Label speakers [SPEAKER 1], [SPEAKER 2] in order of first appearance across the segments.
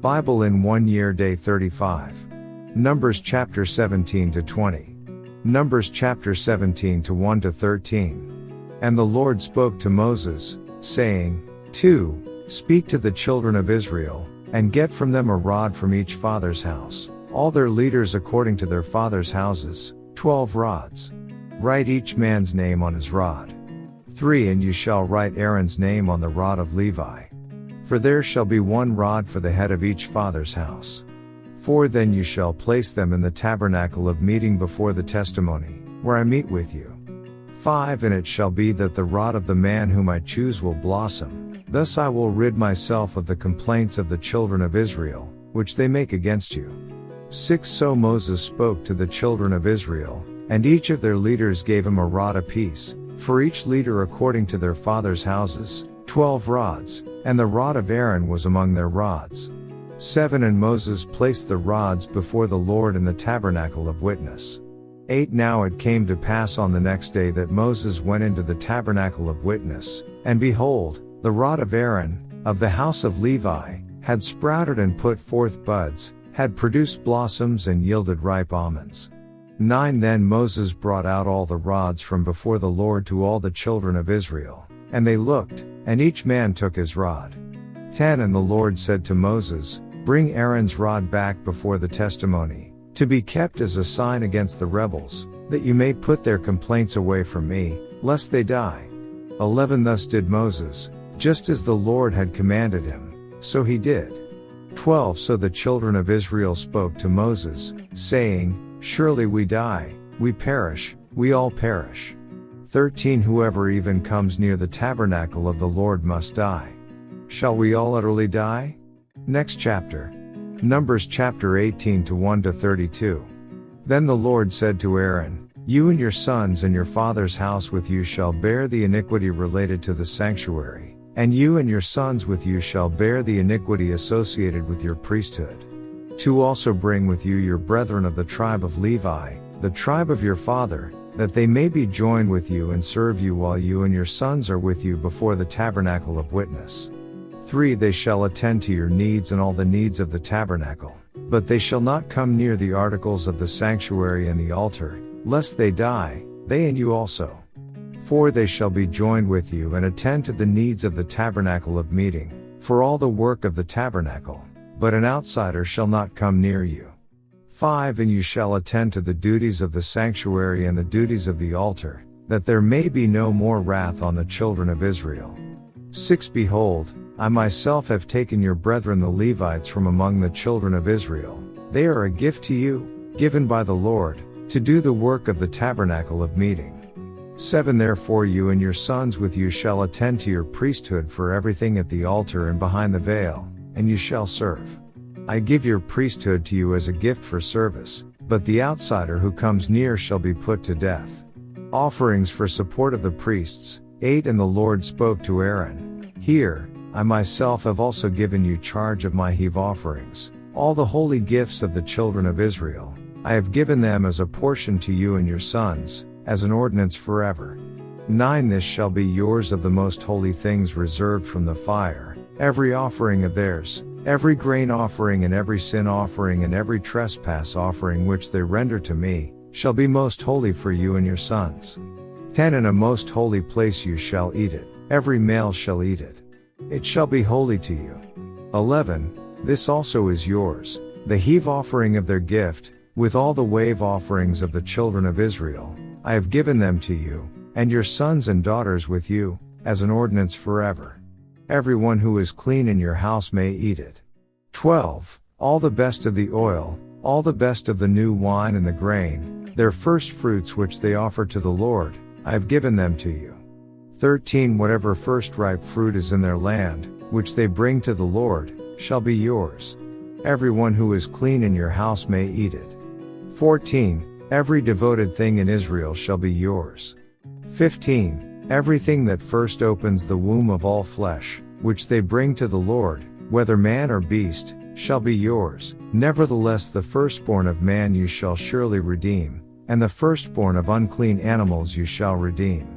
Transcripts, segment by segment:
[SPEAKER 1] Bible in 1 year, day 35. Numbers chapter 17 to 20. Numbers chapter 17 to 1 to 13. And the Lord spoke to Moses, saying, 2. Speak to the children of Israel, and get from them a rod from each father's house, all their leaders according to their fathers' houses, 12 rods. Write each man's name on his rod. 3. And you shall write Aaron's name on the rod of Levi. For there shall be one rod for the head of each father's house. 4. Then you shall place them in the tabernacle of meeting before the testimony, where I meet with you. 5. And it shall be that the rod of the man whom I choose will blossom, thus I will rid myself of the complaints of the children of Israel, which they make against you. 6. So Moses spoke to the children of Israel, and each of their leaders gave him a rod apiece, for each leader according to their fathers' houses, 12 rods, and the rod of Aaron was among their rods. 7. And Moses placed the rods before the Lord in the tabernacle of witness. 8. Now it came to pass on the next day that Moses went into the tabernacle of witness, and behold, the rod of Aaron, of the house of Levi, had sprouted and put forth buds, had produced blossoms and yielded ripe almonds. 9. Then Moses brought out all the rods from before the Lord to all the children of Israel, and they looked, and each man took his rod. 10. And the Lord said to Moses, Bring Aaron's rod back before the testimony, to be kept as a sign against the rebels, that you may put their complaints away from me, lest they die. 11. Thus did Moses, just as the Lord had commanded him, so he did. 12. So the children of Israel spoke to Moses, saying, Surely we die, we perish, we all perish. 13. Whoever even comes near the tabernacle of the Lord must die. Shall we all utterly die? Next chapter. Numbers chapter 18 to 1 to 32. Then the Lord said to Aaron, You and your sons and your father's house with you shall bear the iniquity related to the sanctuary, and you and your sons with you shall bear the iniquity associated with your priesthood. 2. Also bring with you your brethren of the tribe of Levi, the tribe of your father, that they may be joined with you and serve you while you and your sons are with you before the tabernacle of witness. 3. They shall attend to your needs and all the needs of the tabernacle, but they shall not come near the articles of the sanctuary and the altar, lest they die, they and you also. 4. They shall be joined with you and attend to the needs of the tabernacle of meeting, for all the work of the tabernacle, but an outsider shall not come near you. 5. And you shall attend to the duties of the sanctuary and the duties of the altar, that there may be no more wrath on the children of Israel. 6. Behold, I myself have taken your brethren the Levites from among the children of Israel. They are a gift to you, given by the Lord, to do the work of the tabernacle of meeting. 7. Therefore you and your sons with you shall attend to your priesthood for everything at the altar and behind the veil, and you shall serve. I give your priesthood to you as a gift for service, but the outsider who comes near shall be put to death. Offerings for support of the priests. 8. And the Lord spoke to Aaron, Here, I myself have also given you charge of my heave offerings, all the holy gifts of the children of Israel. I have given them as a portion to you and your sons, as an ordinance forever. 9. This shall be yours of the most holy things reserved from the fire, every offering of theirs, every grain offering and every sin offering and every trespass offering which they render to me, shall be most holy for you and your sons. 10. In a most holy place you shall eat it, every male shall eat it. It shall be holy to you. 11. This also is yours, the heave offering of their gift, with all the wave offerings of the children of Israel. I have given them to you, and your sons and daughters with you, as an ordinance forever. Everyone who is clean in your house may eat it. 12. All the best of the oil, all the best of the new wine and the grain, their first fruits which they offer to the Lord, I have given them to you. 13. Whatever first ripe fruit is in their land, which they bring to the Lord, shall be yours. Everyone who is clean in your house may eat it. 14. Every devoted thing in Israel shall be yours. 15. Everything that first opens the womb of all flesh, which they bring to the Lord, whether man or beast, shall be yours. Nevertheless the firstborn of man you shall surely redeem, and the firstborn of unclean animals you shall redeem.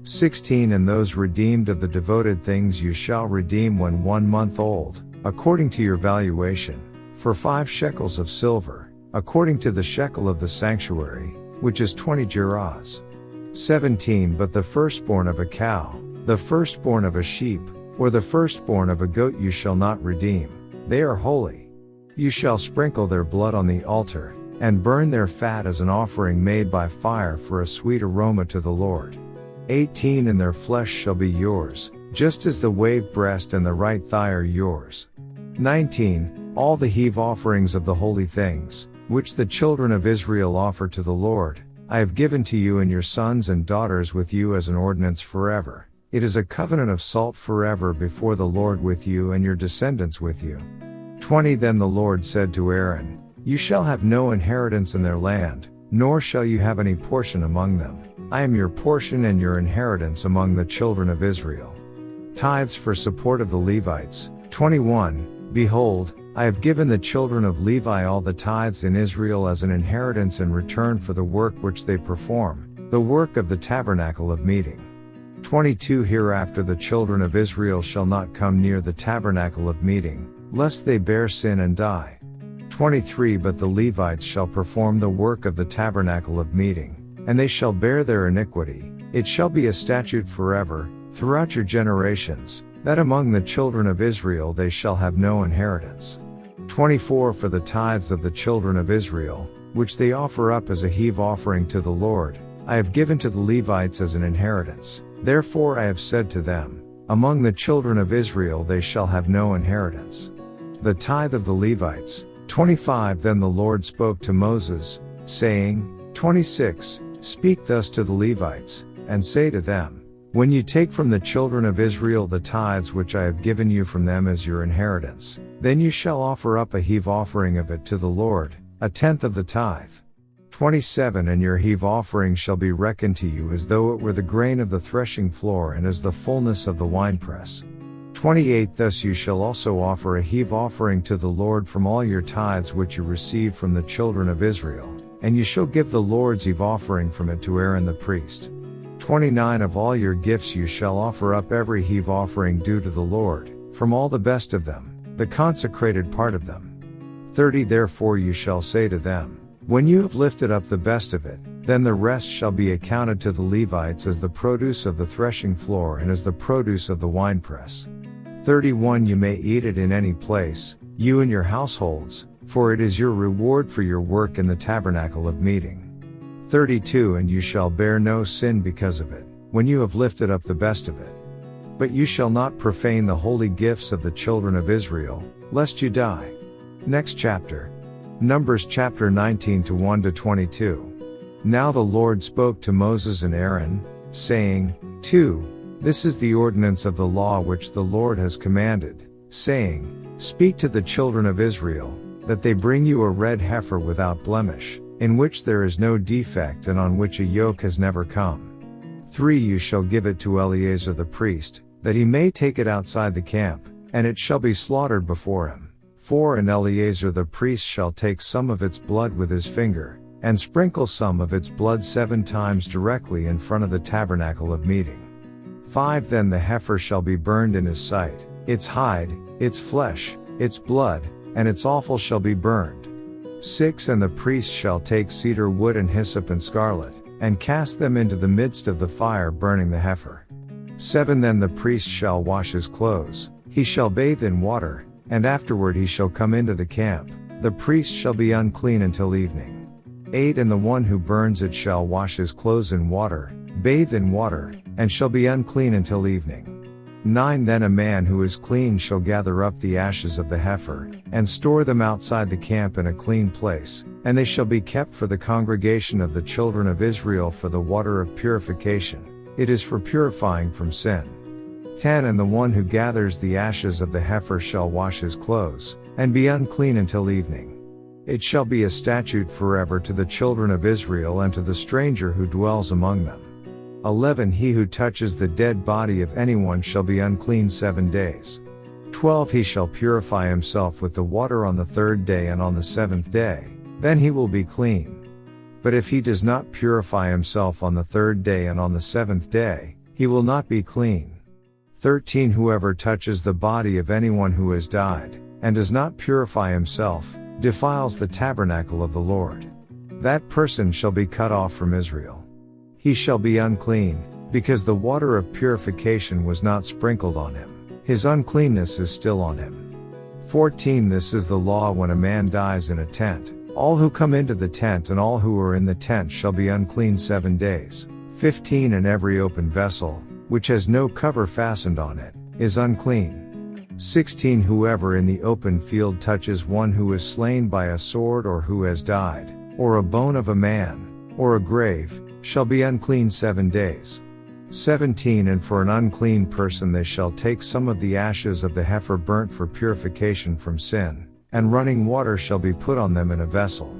[SPEAKER 1] 16. And those redeemed of the devoted things you shall redeem when 1 month old, according to your valuation, for 5 shekels of silver, according to the shekel of the sanctuary, which is 20 gerahs. 17 But the firstborn of a cow, the firstborn of a sheep, or the firstborn of a goat you shall not redeem, they are holy. You shall sprinkle their blood on the altar, and burn their fat as an offering made by fire for a sweet aroma to the Lord. 18 And their flesh shall be yours, just as the wave breast and the right thigh are yours. 19 All the heave offerings of the holy things, which the children of Israel offer to the Lord, I have given to you and your sons and daughters with you as an ordinance forever. It is a covenant of salt forever before the Lord with you and your descendants with you. 20 Then the Lord said to Aaron, You shall have no inheritance in their land, nor shall you have any portion among them. I am your portion and your inheritance among the children of Israel. Tithes for support of the Levites. 21 Behold, I have given the children of Levi all the tithes in Israel as an inheritance in return for the work which they perform, the work of the tabernacle of meeting. 22 Hereafter the children of Israel shall not come near the tabernacle of meeting, lest they bear sin and die. 23 But the Levites shall perform the work of the tabernacle of meeting, and they shall bear their iniquity. It shall be a statute forever, throughout your generations, that among the children of Israel they shall have no inheritance. 24 For the tithes of the children of Israel, which they offer up as a heave offering to the Lord, I have given to the Levites as an inheritance. Therefore I have said to them, Among the children of Israel they shall have no inheritance. The tithe of the Levites. 25 Then the Lord spoke to Moses, saying, 26 Speak thus to the Levites, and say to them, When you take from the children of Israel the tithes which I have given you from them as your inheritance, then you shall offer up a heave offering of it to the Lord, 1/10 of the tithe. 27 And your heave offering shall be reckoned to you as though it were the grain of the threshing floor and as the fullness of the winepress. 28 Thus you shall also offer a heave offering to the Lord from all your tithes which you receive from the children of Israel, and you shall give the Lord's heave offering from it to Aaron the priest. 29 Of all your gifts you shall offer up every heave offering due to the Lord, from all the best of them, the consecrated part of them. 30 Therefore you shall say to them, When you have lifted up the best of it, then the rest shall be accounted to the Levites as the produce of the threshing floor and as the produce of the winepress. 31 You may eat it in any place, you and your households, for it is your reward for your work in the tabernacle of meeting. 32 And you shall bear no sin because of it, when you have lifted up the best of it. But you shall not profane the holy gifts of the children of Israel, lest you die. Next chapter. Numbers chapter 19 to 1-22. Now the Lord spoke to Moses and Aaron, saying, 2. This is the ordinance of the law which the Lord has commanded, saying, Speak to the children of Israel, that they bring you a red heifer without blemish, in which there is no defect and on which a yoke has never come. 3 You shall give it to Eleazar the priest, that he may take it outside the camp, and it shall be slaughtered before him. 4 And Eleazar the priest shall take some of its blood with his finger, and sprinkle some of its blood 7 times directly in front of the tabernacle of meeting. 5 Then the heifer shall be burned in his sight, its hide, its flesh, its blood, and its offal shall be burned. 6 And the priest shall take cedar wood and hyssop and scarlet, and cast them into the midst of the fire burning the heifer. 7 Then the priest shall wash his clothes, he shall bathe in water, and afterward he shall come into the camp, the priest shall be unclean until evening. 8 And the one who burns it shall wash his clothes in water, bathe in water, and shall be unclean until evening. 9 Then a man who is clean shall gather up the ashes of the heifer, and store them outside the camp in a clean place, and they shall be kept for the congregation of the children of Israel for the water of purification. It is for purifying from sin. 10 And the one who gathers the ashes of the heifer shall wash his clothes, and be unclean until evening. It shall be a statute forever to the children of Israel and to the stranger who dwells among them. 11 He who touches the dead body of anyone shall be unclean 7 days. 12 He shall purify himself with the water on the 3rd day and on the 7th day, then he will be clean. But if he does not purify himself on the 3rd day and on the 7th day, he will not be clean. 13 Whoever touches the body of anyone who has died, and does not purify himself, defiles the tabernacle of the Lord. That person shall be cut off from Israel. He shall be unclean, because the water of purification was not sprinkled on him. His uncleanness is still on him. 14 This is the law when a man dies in a tent. All who come into the tent and all who are in the tent shall be unclean 7 days. 15 And every open vessel, which has no cover fastened on it, is unclean. 16 Whoever in the open field touches one who is slain by a sword or who has died, or a bone of a man, or a grave, shall be unclean 7 days. 17 And for an unclean person they shall take some of the ashes of the heifer burnt for purification from sin, and running water shall be put on them in a vessel.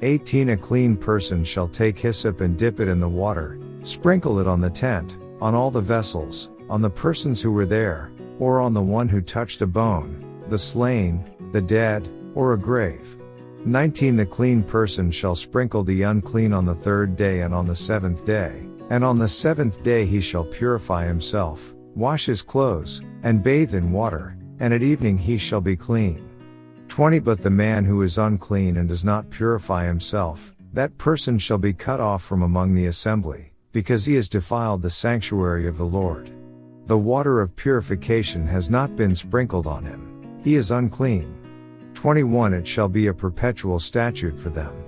[SPEAKER 1] 18 A clean person shall take hyssop and dip it in the water, sprinkle it on the tent, on all the vessels, on the persons who were there, or on the one who touched a bone, the slain, the dead, or a grave. 19 The clean person shall sprinkle the unclean on the 3rd day and on the 7th day. And on the 7th day he shall purify himself, wash his clothes, and bathe in water, and at evening he shall be clean. 20 But the man who is unclean and does not purify himself, that person shall be cut off from among the assembly, because he has defiled the sanctuary of the Lord. The water of purification has not been sprinkled on him. He is unclean. 21 It shall be a perpetual statute for them.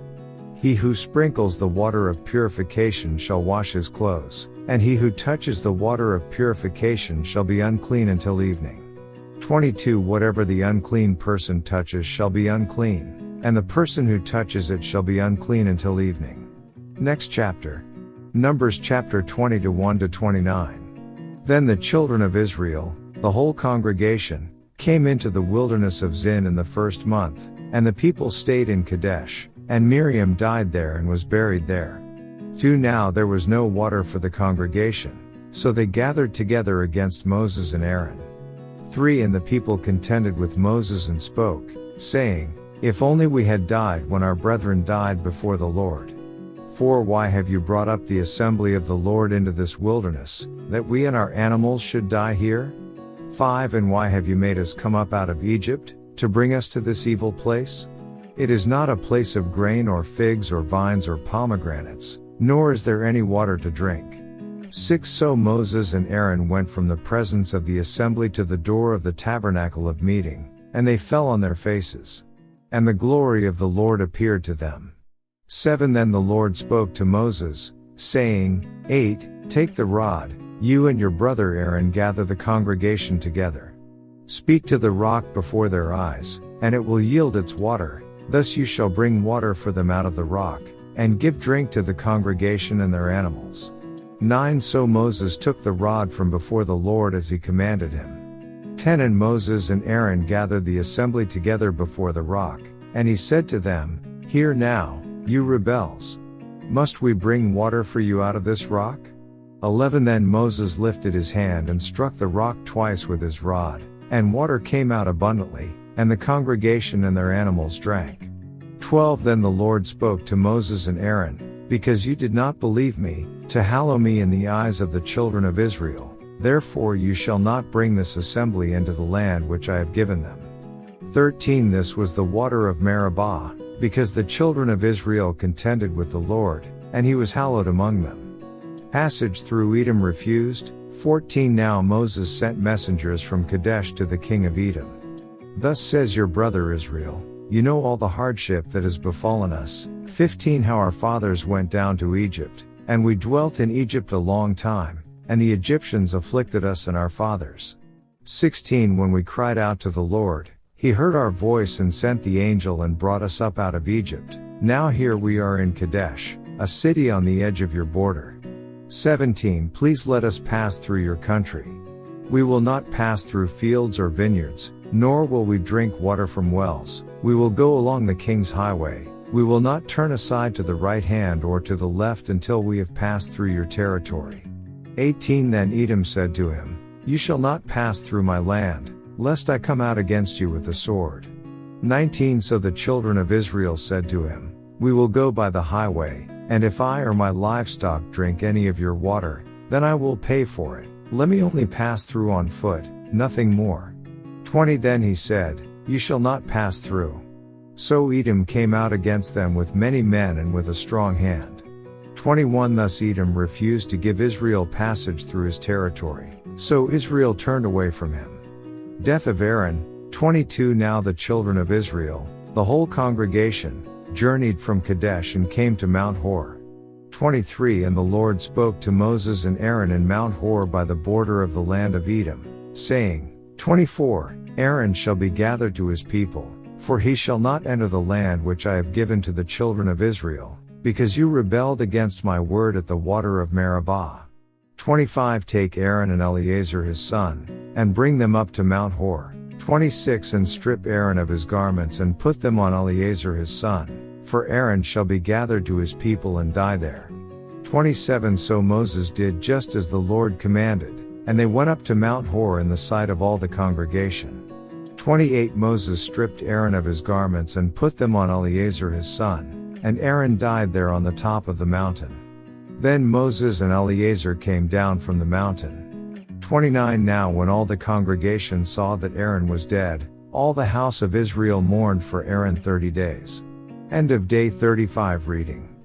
[SPEAKER 1] He who sprinkles the water of purification shall wash his clothes, and he who touches the water of purification shall be unclean until evening. 22 Whatever the unclean person touches shall be unclean, and the person who touches it shall be unclean until evening. Next chapter. Numbers chapter 20 to 1 to 29. Then the children of Israel, the whole congregation, came into the wilderness of Zin in the 1st month, and the people stayed in Kadesh. And Miriam died there and was buried there. 2 Now there was no water for the congregation, so they gathered together against Moses and Aaron. 3 And the people contended with Moses and spoke, saying, If only we had died when our brethren died before the Lord. 4 Why have you brought up the assembly of the Lord into this wilderness, that we and our animals should die here? 5 And why have you made us come up out of Egypt, to bring us to this evil place? It is not a place of grain or figs or vines or pomegranates, nor is there any water to drink. 6 So Moses and Aaron went from the presence of the assembly to the door of the tabernacle of meeting, and they fell on their faces. And the glory of the Lord appeared to them. 7 Then the Lord spoke to Moses, saying, 8 Take the rod, you and your brother Aaron gather the congregation together. Speak to the rock before their eyes, and it will yield its water. Thus you shall bring water for them out of the rock, and give drink to the congregation and their animals. 9 So Moses took the rod from before the Lord as he commanded him. 10 And Moses and Aaron gathered the assembly together before the rock, and he said to them, Hear now, you rebels. Must we bring water for you out of this rock? 11 Then Moses lifted his hand and struck the rock twice with his rod, and water came out abundantly, and the congregation and their animals drank. 12 Then the Lord spoke to Moses and Aaron, Because you did not believe me, to hallow me in the eyes of the children of Israel, therefore you shall not bring this assembly into the land which I have given them. 13 This was the water of Meribah, because the children of Israel contended with the Lord, and he was hallowed among them. Passage through Edom refused. 14 Now Moses sent messengers from Kadesh to the king of Edom. Thus says your brother Israel, you know all the hardship that has befallen us. 15 How our fathers went down to Egypt, and we dwelt in Egypt a long time, and the Egyptians afflicted us and our fathers. 16 When we cried out to the Lord, he heard our voice and sent the angel and brought us up out of Egypt. Now here we are in Kadesh, a city on the edge of your border. 17 Please let us pass through your country. We will not pass through fields or vineyards, nor will we drink water from wells. We will go along the king's highway. We will not turn aside to the right hand or to the left until we have passed through your territory. 18 Then Edom said to him, You shall not pass through my land, lest I come out against you with the sword. 19 So the children of Israel said to him, We will go by the highway, and if I or my livestock drink any of your water, then I will pay for it. Let me only pass through on foot, nothing more. 20 Then he said, Ye shall not pass through. So Edom came out against them with many men and with a strong hand. 21 Thus Edom refused to give Israel passage through his territory, so Israel turned away from him. Death of Aaron. 22 Now the children of Israel, the whole congregation, journeyed from Kadesh and came to Mount Hor. 23 And the Lord spoke to Moses and Aaron in Mount Hor by the border of the land of Edom, saying, 24 Aaron shall be gathered to his people, for he shall not enter the land which I have given to the children of Israel, because you rebelled against my word at the water of Meribah. 25 Take Aaron and Eleazar his son, and bring them up to Mount Hor. 26 And strip Aaron of his garments and put them on Eleazar his son, for Aaron shall be gathered to his people and die there. 27 So Moses did just as the Lord commanded, and they went up to Mount Hor in the sight of all the congregation. 28 Moses stripped Aaron of his garments and put them on Eleazar his son, and Aaron died there on the top of the mountain. Then Moses and Eleazar came down from the mountain. 29 Now when all the congregation saw that Aaron was dead, all the house of Israel mourned for Aaron 30 days. End of day 35 reading.